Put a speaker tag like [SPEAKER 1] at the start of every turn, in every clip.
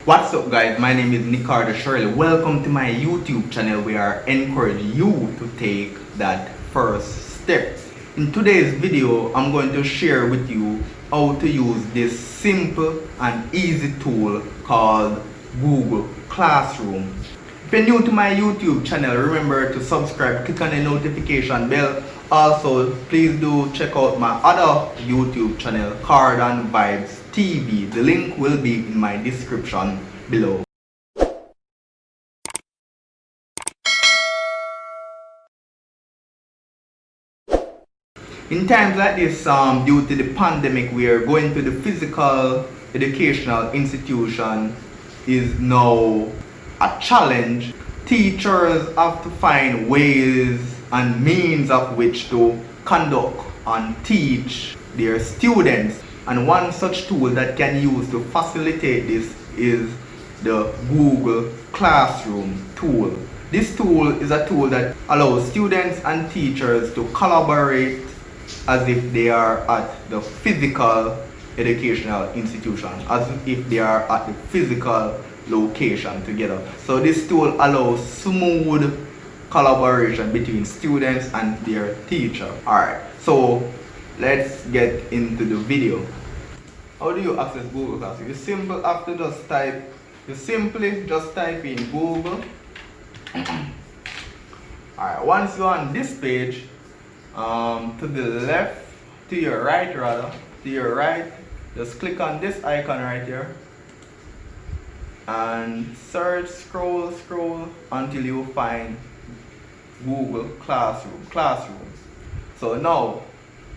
[SPEAKER 1] What's up guys, my name is Nicardo Shirley. Welcome to my YouTube channel where I encourage you to take that first step. In today's video, I'm going to share with you how to use this simple and easy tool called Google Classroom. If you're new to my YouTube channel, remember to subscribe, click on the notification bell. Also, please do check out my other YouTube channel, Cardan Vybzz TV. The link will be in my description below. In times like this, due to the pandemic, we are going to the physical educational institution is now a challenge. Teachers have to find ways and means of which to conduct and teach their students. And one such tool that can use to facilitate this is the Google Classroom tool. This tool is a tool that allows students and teachers to collaborate as if they are at the physical educational institution, as if they are at the physical location together. So this tool allows smooth collaboration between students and their teacher. Alright, so let's get into the video. How do you access Google Classroom? You simply just type in Google. Alright, once you're on this page, to the left, to your right, just click on this icon right here and search, scroll until you find Google Classroom. So now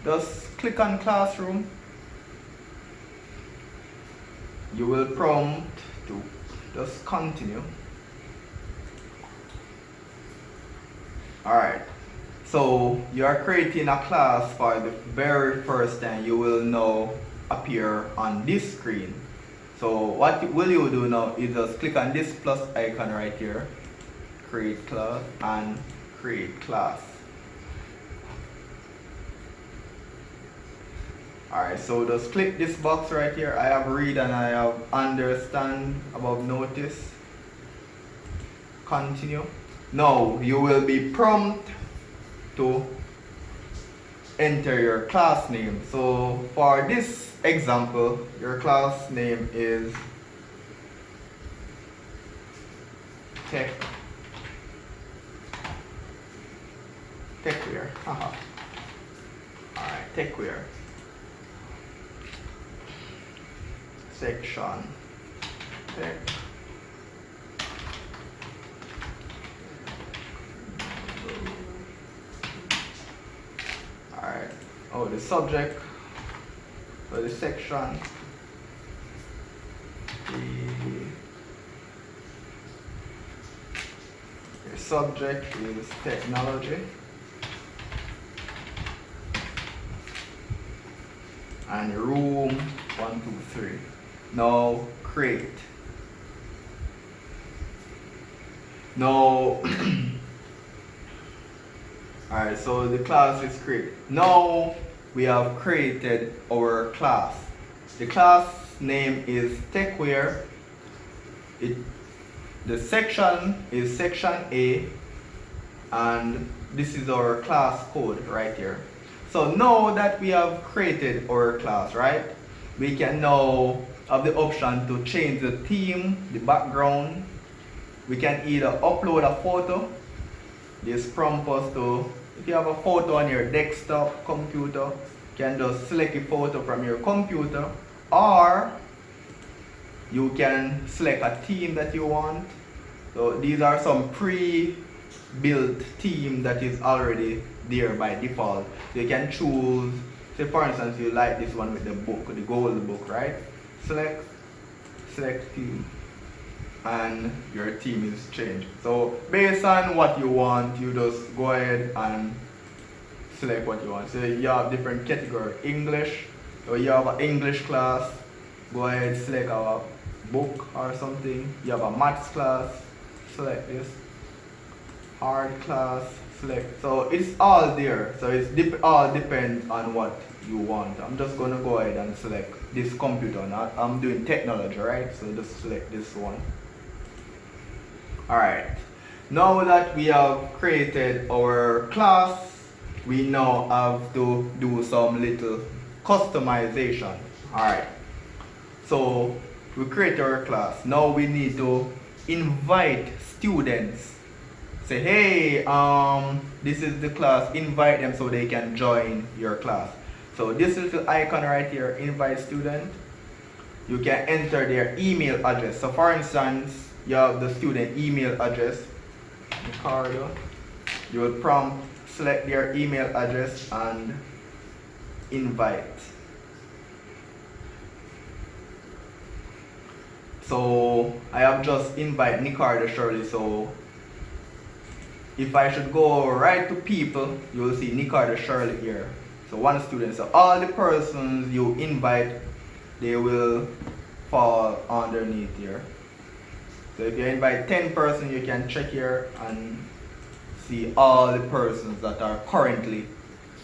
[SPEAKER 1] just click on Classroom. You will prompt to just continue. Alright, so you are creating a class for the very first time. You will now appear on this screen. So what will you do now is just click on this plus icon right here, create class, and create class. Alright, so just click this box right here. I have read and I have understand, above notice, continue. Now you will be prompted to enter your class name. So for this example, your class name is Techwear. Alright, Techwear. Section Tech. Alright. Oh, the subject for the section. Your subject is technology. And room 123. Now create. Now alright, so the class is created. Now we have created our class. The class name is Techwear. The section is section A, and this is our class code right here. So now that we have created our class, right, we can now have the option to change the theme, the background. We can either upload a photo. This prompts us to, if you have a photo on your desktop computer, you can just select a photo from your computer, or you can select a theme that you want. So these are some pre-built theme that is already there by default. So you can choose, say for instance you like this one with the book, the gold book, right? Select theme, and your theme is changed. So based on what you want, you just go ahead and select what you want. So you have different category. English, so you have an English class, go ahead select a book or something. You have a maths class, select this. Art class, select. So it's all there. So it's all depends on what you want. I'm just gonna go ahead and select this computer. Now I'm doing technology, right? So just select this one. Alright. Now that we have created our class, we now have to do some little customization. Alright. So we create our class. Now we need to invite students. Say, hey, this is the class. Invite them so they can join your class. So this is the icon right here, invite student. You can enter their email address. So for instance, you have the student email address, Nicardo. You will prompt, select their email address and invite. So I have just invite Nicardo Shirley. So if I should go right to people, you will see Nicardo Shirley here. So one student. So all the persons you invite, they will fall underneath here. So if you invite 10 persons, you can check here and see all the persons that are currently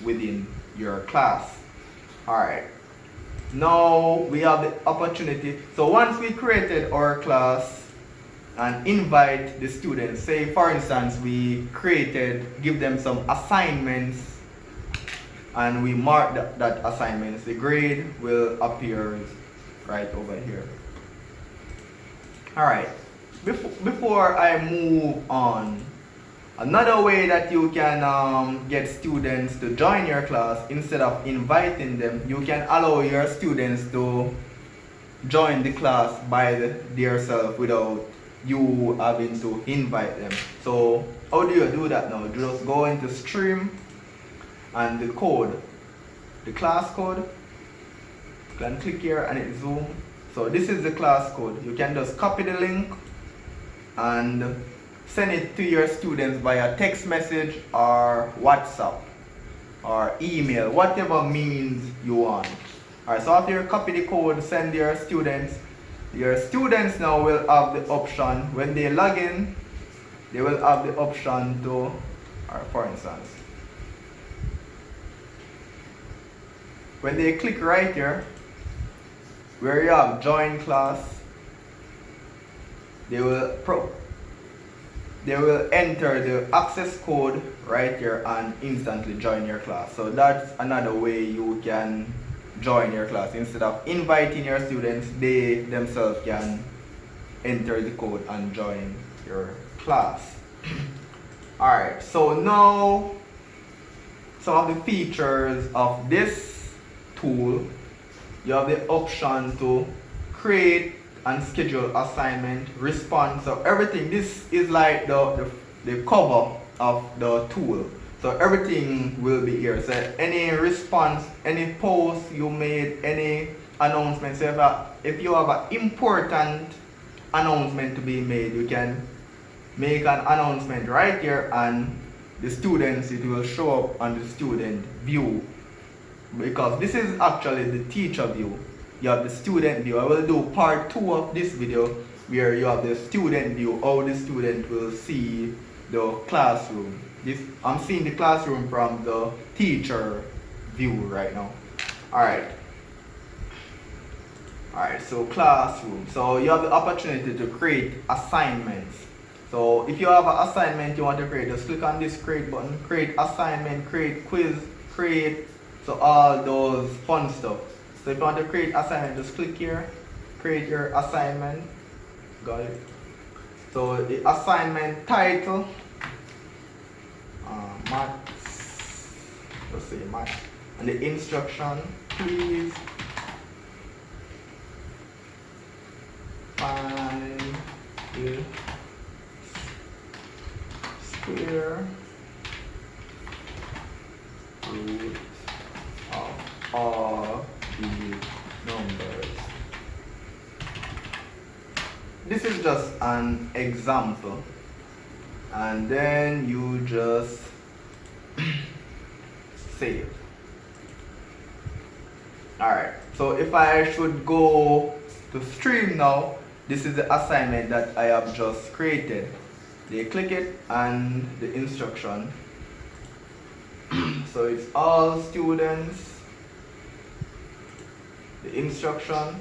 [SPEAKER 1] within your class. Alright. Now we have the opportunity. So once we created our class and invite the students, say for instance we give them some assignments and we mark that assignments, the grade will appear right over here. Alright, before I move on, another way that you can get students to join your class, instead of inviting them, you can allow your students to join the class by themselves without you having to invite them. So how do you do that now? Just go into stream and the code, the class code, you can click here and it zoom. So this is the class code. You can just copy the link and send it to your students via text message or WhatsApp or email, whatever means you want. Alright, so after you copy the code, send your students now will have the option, when they log in, they will have the option to, for instance, when they click right here, where you have join class, they will enter the access code right here and instantly join your class. So that's another way you can join your class. Instead of inviting your students, they themselves can enter the code and join your class. Alright, so now some of the features of this tool. You have the option to create and schedule assignment, response, so everything. This is like the cover of the tool. So everything will be here. So any response, any post you made, any announcement. So if you have an important announcement to be made, you can make an announcement right here and the students, it will show up on the student view. Because this is actually the teacher view. You have the student view. I will do part 2 of this video where you have the student view, how the student will see the classroom. I'm seeing the classroom from the teacher view right now. Alright, so classroom. So you have the opportunity to create assignments. So if you have an assignment you want to create, just click on this create button, create assignment, create quiz, create, so all those fun stuff. So if you want to create assignment, just click here, create your assignment. Got it. So the assignment title, maths, let's say maths, and the instruction, please find the square root of all the numbers. This is just an example, and then you just save. Alright, so if I should go to stream now, this is the assignment that I have just created. They click it and the instruction, So it's all students, the instruction.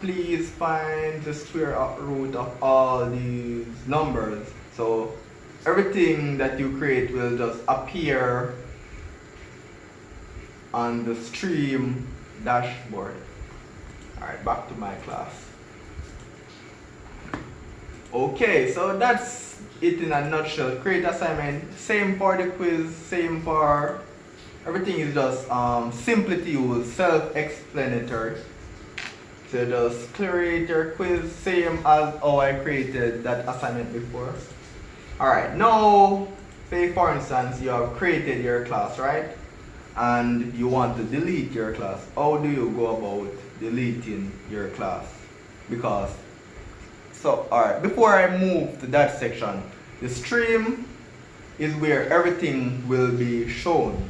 [SPEAKER 1] Please find the square root of all these numbers. So everything that you create will just appear on the stream dashboard. Alright, back to my class. Okay, so that's it in a nutshell. Create assignment, same for the quiz, same for everything is just simple to use, self-explanatory. So just create your quiz, same as how I created that assignment before. Alright, now say for instance you have created your class, right? And you want to delete your class. How do you go about deleting your class? Because, so alright, before I move to that section, the stream is where everything will be shown.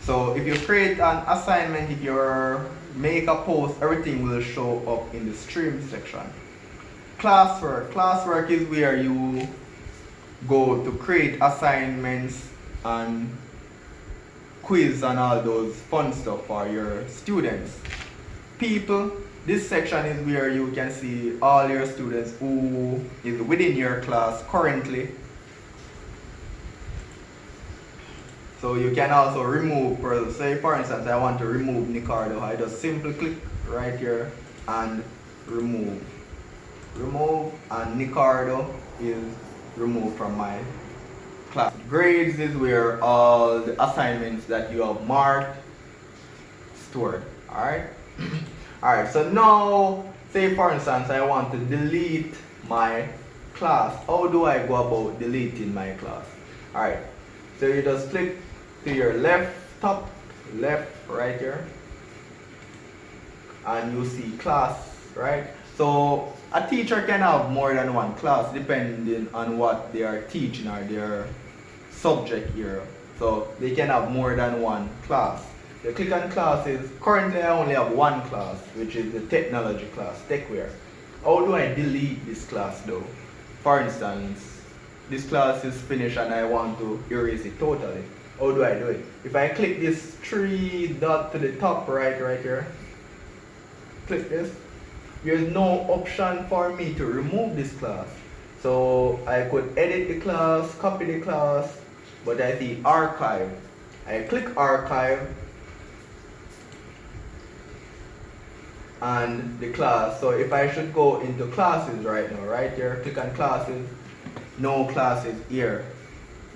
[SPEAKER 1] So if you create an assignment, if you make a post, everything will show up in the stream section. Classwork. Classwork is where you go to create assignments and quiz and all those fun stuff for your students. People. This section is where you can see all your students who is within your class currently. So you can also remove, say for instance I want to remove Nicardo. I just simply click right here and remove. Remove, and Nicardo is removed from my class. Grades is where all the assignments that you have marked stored. Alright? Alright, so now say for instance I want to delete my class. How do I go about deleting my class? Alright, so you just click to your left, top left right here, and you see class, right? So a teacher can have more than one class depending on what they are teaching or their subject area. So they can have more than one class. You click on classes. Currently I only have one class, which is the technology class, techware. How do I delete this class though? For instance, this class is finished and I want to erase it totally. How do I do it? If I click this three dot to the top right here, click this, there's no option for me to remove this class. So I could edit the class, copy the class, but I see archive. I click archive and the class. So if I should go into classes right now, right here, click on classes, no classes here.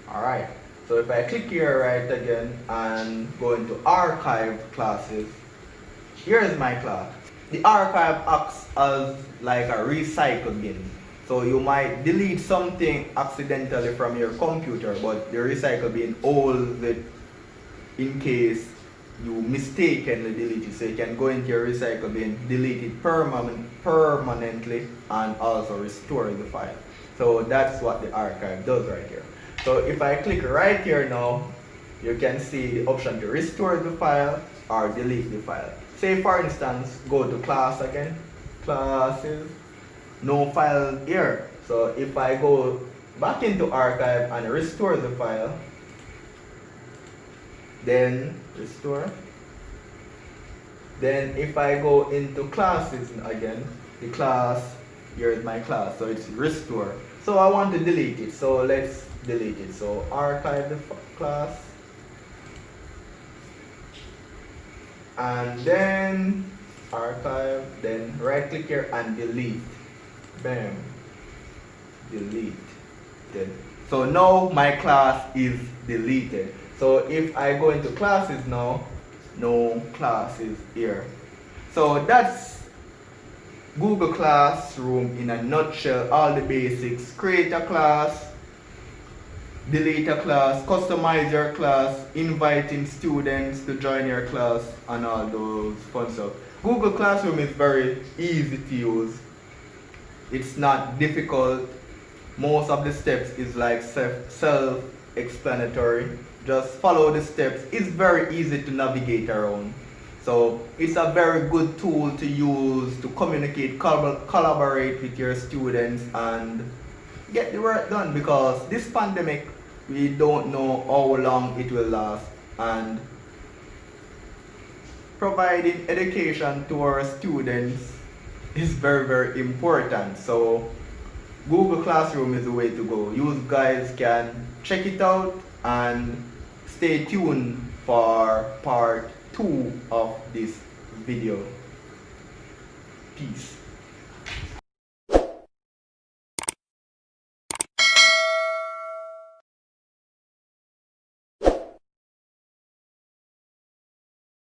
[SPEAKER 1] Alright. So if I click here right again and go into archive classes, here is my class. The archive acts as like a recycle bin. So you might delete something accidentally from your computer, but the recycle bin holds it in case you mistakenly delete it. So you can go into your recycle bin, delete it permanently, and also restore the file. So that's what the archive does right here. So if I click right here now, you can see the option to restore the file or delete the file. Say for instance, go to class again, classes, no file here. So if I go back into archive and restore the file, then restore. Then if I go into classes again, the class, here is my class, so it's restore. So I want to delete it, so let's delete it. So archive the class, and then archive, then right click here and delete. Bam, delete. So now my class is deleted. So if I go into classes now, no classes here. So that's Google Classroom in a nutshell, all the basics. Create a class, delete a class, customize your class, inviting students to join your class, and all those fun stuff. Google Classroom is very easy to use. It's not difficult. Most of the steps is like self-explanatory. Just follow the steps. It's very easy to navigate around. So it's a very good tool to use to communicate, collaborate with your students and get the work done, because this pandemic, we don't know how long it will last, and providing education to our students is very, very important. So Google Classroom is the way to go. You guys can check it out and stay tuned for part 2 of this video. Peace.